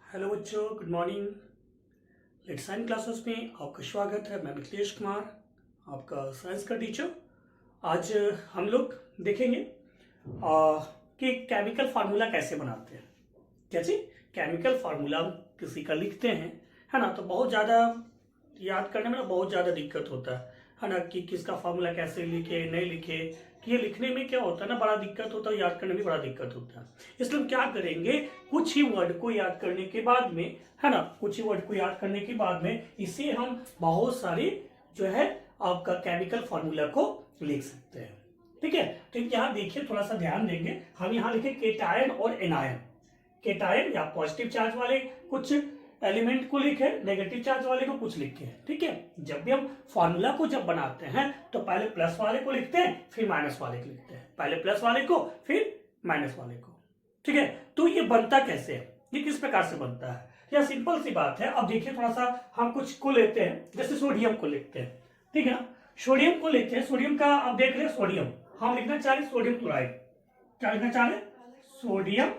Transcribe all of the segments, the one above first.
Hello बच्चों, good morning. Let science classes में आपका स्वागत है। मैं मिथिलेश कुमार, आपका साइंस का टीचर। आज हम लोग देखेंगे कि केमिकल फार्मूला कैसे बनाते हैं। कैसे केमिकल फार्मूला किसी का लिखते हैं, है ना, तो बहुत ज़्यादा याद करने में ना बहुत ज़्यादा दिक्कत होता है ना, कि किसका फार्मूला कैसे लिखे नहीं लिखे। कि ये लिखने में क्या होता है ना, बड़ा दिक्कत होता है, याद करने में बड़ा दिक्कत होता है। इसलिए हम क्या करेंगे, कुछ ही वर्ड को याद करने के बाद में, है ना, कुछ ही वर्ड को याद करने के बाद में इसे हम बहुत सारी जो है आपका केमिकल फार्मूला को लिख सकते हैं। ठीक है, तो यहाँ देखिए, थोड़ा सा ध्यान देंगे। हम यहाँ लिखे केटायन और एनायन। केटायन या पॉजिटिव चार्ज वाले कुछ एलिमेंट को लिखे, नेगेटिव चार्ज वाले को कुछ लिखे। ठीक है, जब भी हम फॉर्मूला को जब बनाते हैं तो पहले प्लस वाले को लिखते हैं, फिर माइनस वाले को लिखते हैं। पहले प्लस वाले को, फिर माइनस वाले को। ठीक है, तो ये बनता कैसे है, ये किस प्रकार से बनता है, यह सिंपल सी बात है। अब देखिए, थोड़ा सा हम कुछ को लेते हैं, जैसे सोडियम को लिखते हैं। ठीक है ना, सोडियम को लेते हैं। सोडियम का अब देख रहे हैं, सोडियम हम लिखना चाह रहे सोडियम क्लोराइड। क्या लिखना चाह रहे, सोडियम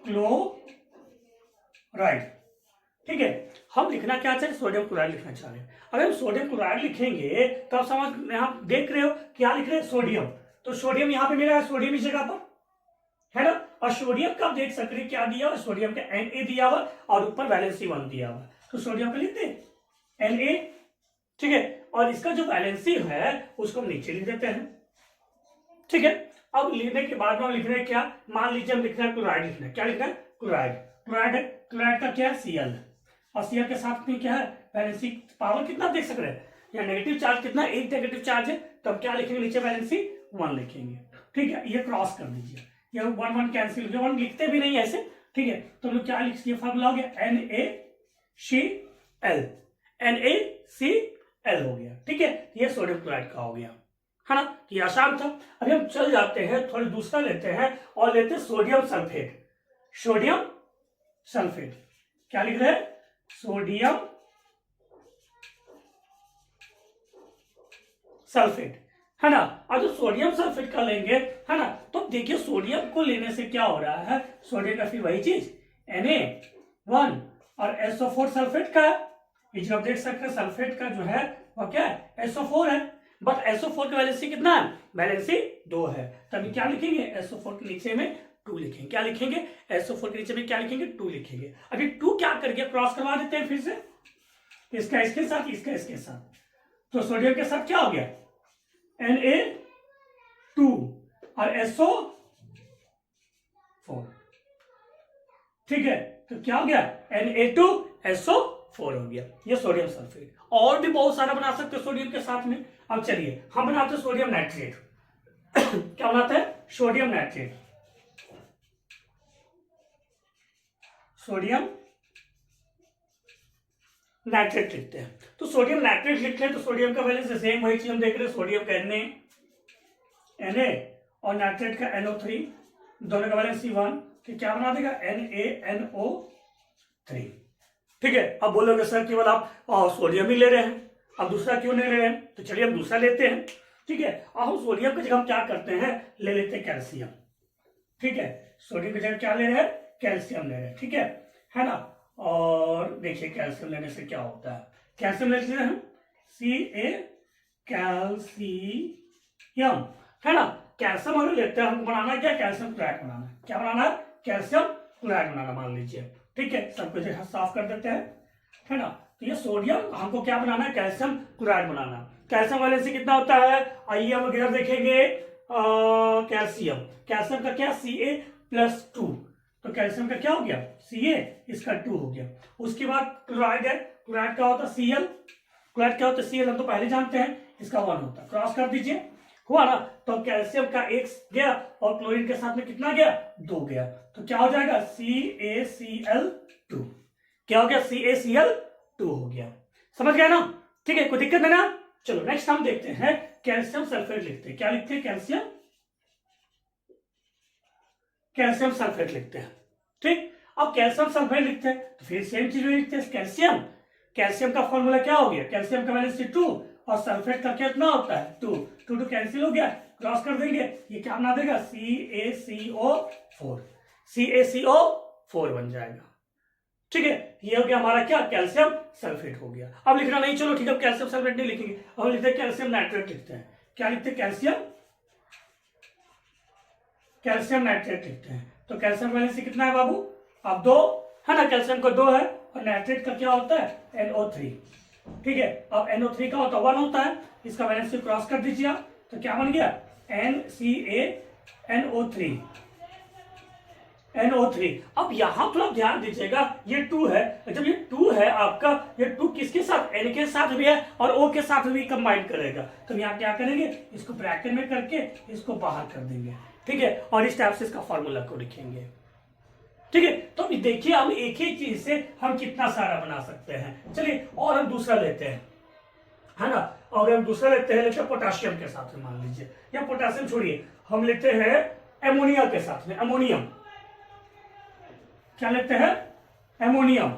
क्लोराइड। ठीक है, हम लिखना क्या चाह रहे, सोडियम क्लोराइड लिखना चाह रहे हैं। अगर हम सोडियम क्लोराइड लिखेंगे तो आप समझ, यहाँ देख रहे हो क्या लिख रहे हैं, सोडियम। तो सोडियम यहाँ पे मेरा है, सोडियम इस जगह पर है ना। और सोडियम का आप देख सकते हैं क्या दिया हुआ, सोडियम का Na दिया हुआ और ऊपर वैलेंसी 1 दिया हुआ। तो सोडियम का लिखते हैं Na। ठीक है, और इसका जो वैलेंसी है उसको हम नीचे लिख देते हैं। ठीक है, अब लिखने के बाद में हम लिख रहे हैं क्या, मान लीजिए हम लिख रहे हैं क्लोराइड लिखना है। क्या लिखना है, क्लोराइड। क्लोराइड है, क्लोराइड का क्या है, Cl। और Cl के साथ में क्या है, वैलेंसी पावर कितना देख सक रहे हैं, या नेगेटिव चार्ज कितना, एक नेगेटिव चार्ज है। तो हम क्या लिखेंगे, नीचे वैलेंसी 1 लिखेंगे। ठीक है, ये क्रॉस कर दीजिए, ये 1 1 कैंसिल, जो 1 लिखते भी नहीं ऐसे। ठीक है, तो हम लोग क्या लिखिए, फार्मूला हो गया NaCl। NaCl हो गया। ठीक है, ये सोडियम क्लोराइड का हो गया, है ना। ये आसान था। अभी हम चल जाते हैं, थोड़ा दूसरा लेते हैं और लेते हैं सोडियम सल्फेट। सोडियम सल्फेट क्या लिख रहे हैं, सोडियम सल्फेट, है ना। और जो सोडियम सल्फेट का लेंगे, है ना, तो देखिए सोडियम को लेने से क्या हो रहा है, सोडियम का फिर वही चीज Na1 और SO4 सल्फेट का। ये जो आप देख सकते हैं, सल्फेट का जो है वह क्या है, SO4 है। बट SO4 की वैलेंसी कितना है, वैलेंसी 2 है। तभी क्या लिखेंगे, SO4 के नीचे में 2 लिखेंगे। क्या लिखेंगे, SO4 के नीचे में क्या लिखेंगे, 2 लिखेंगे। अभी 2 क्या कर गया, क्रॉस करवा देते हैं फिर से, इसका इसके साथ, इसका इसके साथ। तो सोडियम के साथ क्या हो गया, Na2 और SO4। ठीक है, तो क्या हो गया, Na2SO4 हो गया। ये सोडियम सल्फेट। और भी बहुत सारा बना सकते हो सोडियम के साथ में। अब चलिए हम बनाते हैं सोडियम नाइट्रेट। क्या बनाते हैं, सोडियम नाइट्रेट। सोडियम नाइट्रेट लिखते हैं। तो सोडियम नाइट्रेट लिखते हैं तो सोडियम का वैलेंस सेम वही चीज हम देख रहे हैं, सोडियम का Na और नाइट्रेट का NO3, दोनों का वैलेंसी 1। तो क्या बना देगा, NaNO3। ठीक है, अब बोलोगे सर केवल आप सोडियम ही ले रहे हैं, अब दूसरा क्यों नहीं ले रहे हैं, तो चलिए हम दूसरा लेते हैं। ठीक है, अब हम सोडियम की जगह हम क्या करते हैं, ले लेते हैं कैल्शियम। ठीक है, सोडियम की जगह क्या ले रहे हैं, कैल्शियम ले रहे हैं। ठीक है ना। और देखिए कैल्शियम लेने से क्या होता है, कैल्शियम लेते हैं हम Ca कैल्शियम, है ना। कैल्शियम अगर लेते हैं, हमको बनाना क्या, कैल्शियम क्लोराइड बनाना है। क्या बनाना है, कैल्शियम क्लोराइड बनाना, मान लीजिए। ठीक है, सब कुछ साफ कर देते हैं, है ना। तो ये सोडियम हमको क्या बनाना है, कैल्शियम क्लोराइड बनाना। कैल्शियम वैलेंसी कितना होता है, आइए हम इधर देखेंगे, कैल्शियम, कैल्शियम का क्या, Ca+2। तो कैल्शियम का क्या हो गया, Ca, इसका 2 हो गया। उसके बाद क्लोराइड है, क्लोराइड का होता है Cl। क्लोराइड क्या होता है, Cl हम तो पहले जानते हैं, इसका 1 होता है। क्रॉस कर दीजिए, हुआ ना। तो कैल्शियम का 1 गया और क्लोरीन के साथ में कितना गया, 2 गया। तो क्या हो जाएगा, CaCl2। क्या हो गया, CaCl2 हो गया। समझ गया ना। ठीक है, कोई दिक्कत नहीं ना। चलो नेक्स्ट हम देखते हैं, कैल्शियम सल्फेट लिखते हैं। क्या लिखते हैं, कैल्शियम सल्फेट लिखते हैं। ठीक, अब कैल्शियम सल्फेट लिखते हैं तो फिर सेम चीज लिखते हैं, कैल्शियम। कैल्शियम का फॉर्मूला क्या हो गया, कैल्शियम का वैलेंसी 2 और सल्फेट का कितना होता है, 2 2 कैंसिल हो गया, क्रॉस कर देंगे, ये क्या बना देगा, CaCO4। CaCO4 बन जाएगा। ठीक है, ये हो गया हमारा क्या, कैल्शियम सल्फेट हो गया। अब लिखना नहीं, चलो ठीक है, कैल्शियम सल्फेट नहीं लिखेंगे, अब लिखते हैं कैल्शियम नाइट्रेट लिखते हैं। क्या लिखते हैं, कैल्शियम नाइट्रेट लिखते हैं। तो कैल्शियम वैलेंसी कितना है बाबू, अब 2 है ना, कैल्शियम का 2 है, और नाइट्रेट का क्या होता है, NO3। ठीक है, अब NO3 का होता है 1 होता है, इसका वैलेंसी क्रॉस कर दीजिए आप, तो क्या बन गया, NCaNO3। NO3। अब यहां थोड़ा ध्यान दीजिएगा, ये 2 है, जब ये 2 है आपका, ये 2 किसके साथ, N के साथ भी है और O के साथ भी कंबाइन करेगा, तो यहाँ क्या करेंगे, इसको ब्रैकेट में करके इसको बाहर कर देंगे। ठीक है, और इस टाइप से इसका फॉर्मूला को लिखेंगे। ठीक है, तो अभी देखिए हम एक ही चीज से हम कितना सारा बना सकते हैं। चलिए और हम दूसरा लेते हैं, है ना, और हम दूसरा लेते हैं पोटाशियम के साथ में, मान लीजिए, या पोटाशियम छोड़िए, हम लेते हैं एमोनिया के साथ में, अमोनियम। क्या लेते हैं, एमोनियम।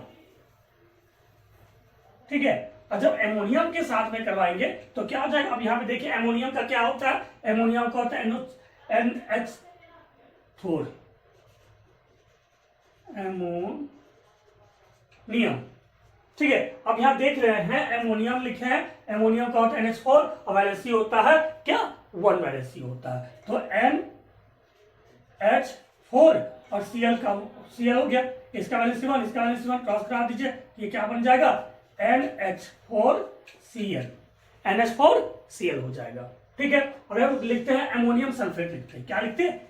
ठीक है, और जब एमोनियम के साथ में करवाएंगे तो क्या हो जाएगा, अब यहां पे देखिए एमोनियम का क्या होता है, एमोनियम का होता है NH4, एमोनियम। ठीक है, अब यहां देख रहे हैं एमोनियम लिखे हैं, एमोनियम का होता है NH4 और वैलेंसी होता है क्या, 1 वैलेंसी होता है, तो NH4 और Cl का Cl हो गया, इसका वैलेंसी 1, इसका वैलेंसी 1, क्रॉस करा दीजिए, ये क्या बन जाएगा, NH4Cl, NH4Cl हो जाएगा। ठीक है, और अब लिखते हैं एमोनियम सल्फेट, लिखते हैं, क्या लिखते हैं,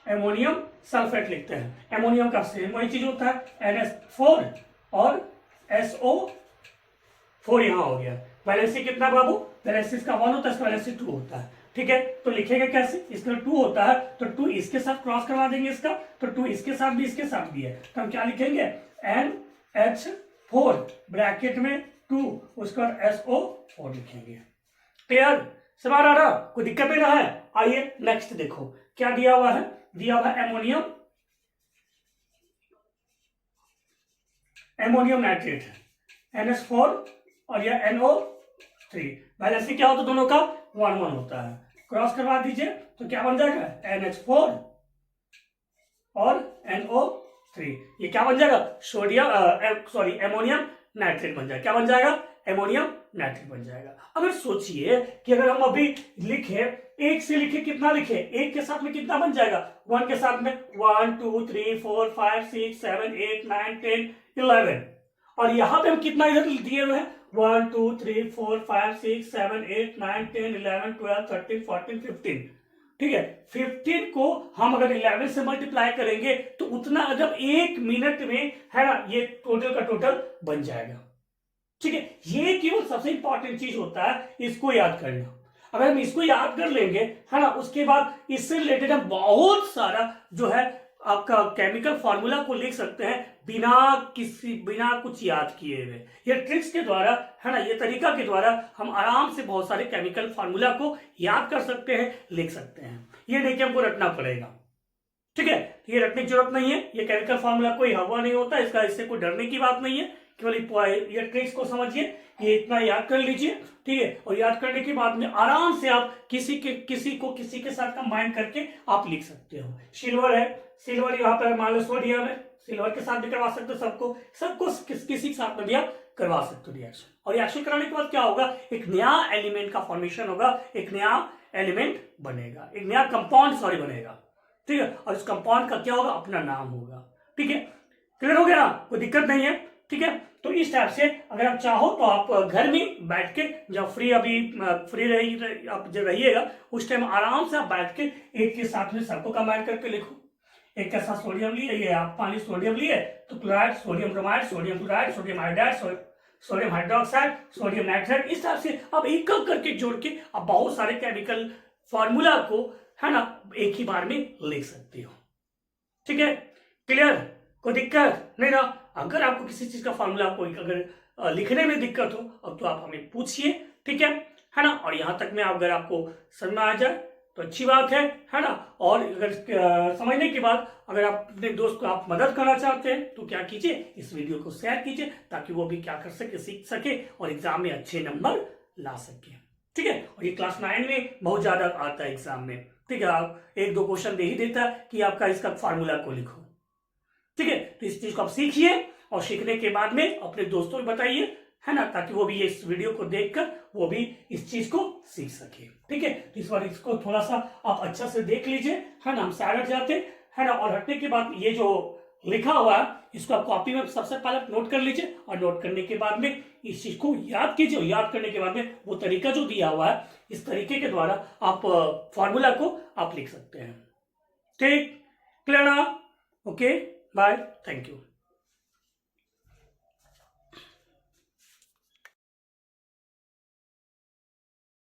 एमोनियम सल्फेट लिखते हैं। एमोनियम का सेम वही चीज होता है, NH4 और SO4 यहां हो गया। वैलेंसी कितना बाबू, वैलेंसी इसका 1 होता है, इसका वैलेंसी 2 होता है। ठीक है, तो लिखेंगे कैसे, इसका 2 होता है तो 2 इसके साथ क्रॉस करवा देंगे इसका, तो 2 इसके साथ भी, इसके साथ भी है, तो हम क्या लिखेंगे, NH4 ब्रैकेट में 2, उसके बाद SO4 लिखेंगे। क्लियर, समझ आ रहा, कोई दिक्कत नहीं रहा है। आइए नेक्स्ट देखो क्या दिया हुआ है, दिया हुआ एमोनियम, एमोनियम नाइट्रेट है, NH4 और यह NO3, वैलेंसी क्या होता है दोनों का, 1 होता है, क्रॉस करवा दीजिए तो क्या बन जाएगा, NH4 और NO3, ये क्या बन जाएगा, एमोनियम नाइट्रेट बन जाएगा। क्या बन जाएगा, एमोनियम नाइट्रेट बन जाएगा। अगर सोचिए कि अगर हम अभी लिखे, एक से लिखे, कितना लिखे, एक के साथ में कितना बन जाएगा, 1 के साथ में 1 2 3 4 5 6 7 8 9 10 11, और यहां पे हम कितना इधर दिए हुए हैं, 1 2 3 4 5 6 7 8 9 10 11 12 13 14 15। ठीक है, 15 को हम अगर 11 से मल्टीप्लाई करेंगे तो उतना जब 1 मिनट में, है ना, ये टोटल का टोटल बन जाएगा। ठीक है, ये केवल सबसे इंपॉर्टेंट चीज होता है, इसको याद करना। अगर हम इसको याद कर लेंगे, है ना, उसके बाद इससे रिलेटेड हम बहुत सारा जो है आपका केमिकल फॉर्मूला को लिख सकते हैं बिना कुछ याद किए हुए। ये ट्रिक्स के द्वारा, है ना, ये तरीका के द्वारा हम आराम से बहुत सारे केमिकल फॉर्मूला को याद कर सकते हैं, लिख सकते हैं। ये नहीं कि हमको रटना पड़ेगा। ठीक है, ये रटने की जरूरत नहीं है, ये केमिकल फॉर्मूला कोई हवा नहीं होता, इससे कोई डरने की बात नहीं है, केवल ये ट्रिक्स को समझिए, ये इतना याद कर लीजिए। ठीक है, और याद करने के बाद में आराम से आप किसी के साथ कंबाइन करके आप लिख सकते हो। सिल्वर है, सिल्वर यहाँ पर मान लो सोडियम है, सिल्वर के साथ भी करवा सकते हो, सबको किसी के साथ में भी आप करवा सकते हो रिएक्शन। और रिएक्शन कराने के बाद क्या होगा, एक नया एलिमेंट का फॉर्मेशन होगा, एक नया एलिमेंट बनेगा, एक नया कंपाउंड बनेगा। ठीक है, और इस कंपाउंड का क्या होगा, अपना नाम होगा। ठीक है, क्लियर हो गया ना, कोई दिक्कत नहीं है। ठीक है, तो इस टाइप से अगर आप चाहो तो आप घर में बैठ के, जब फ्री आप जब रहिएगा उस टाइम आराम से आप बैठ के एक के साथ में सबको कंबाइन करके लिखो। एक के साथ सोडियम लिए, ये आप पानी सोडियम लिए तो chloride, sodium bromide, sodium chloride, sodium iodide, sodium hydroxide, sodium nitrate, इस तरह से आप एक करके जोड़ के आप बहुत सारे केमिकल फॉर्मूला को, है ना, एक ही बार में लिख सकते हो। ठीक है, क्लियर, कोई दिक्कत नहीं ना। अगर आपको किसी चीज का फॉर्मूला कोई अगर लिखने में दिक्कत हो तो आप हमें पूछिए। ठीक है ना, और यहां तक में अगर आपको समझ में आ जाए तो अच्छी बात है ना। और अगर समझने के बाद अगर आप अपने दोस्त को आप मदद करना चाहते हैं तो क्या कीजिए, इस वीडियो को शेयर कीजिए ताकि वो भी क्या कर सके, सीख सके और एग्जाम में अच्छे नंबर ला सके। ठीक है, और ये क्लास 9 में बहुत ज्यादा आता है एग्जाम में। ठीक है, आप एक दो क्वेश्चन दे ही देता है कि आपका इसका फार्मूला को लिखो। ठीक है, तो इस चीज को आप सीखिए और सीखने के बाद में अपने दोस्तों को बताइए, है ना, ताकि वो भी इस वीडियो को देखकर वो भी इस चीज को सीख सके। ठीक है, तो इस बार इसको थोड़ा सा आप अच्छा से देख लीजिए, है ना। हम साइड हट जाते, है ना, और हटने के बाद ये जो लिखा हुआ है इसको आप कॉपी में सबसे पहले नोट कर लीजिए, और नोट करने के बाद में इस चीज को याद कीजिए, और याद करने के बाद में वो तरीका जो दिया हुआ है इस तरीके के द्वारा आप फॉर्मूला को आप लिख सकते हैं। ठीक, क्लियर ना? Okay, bye, thank you.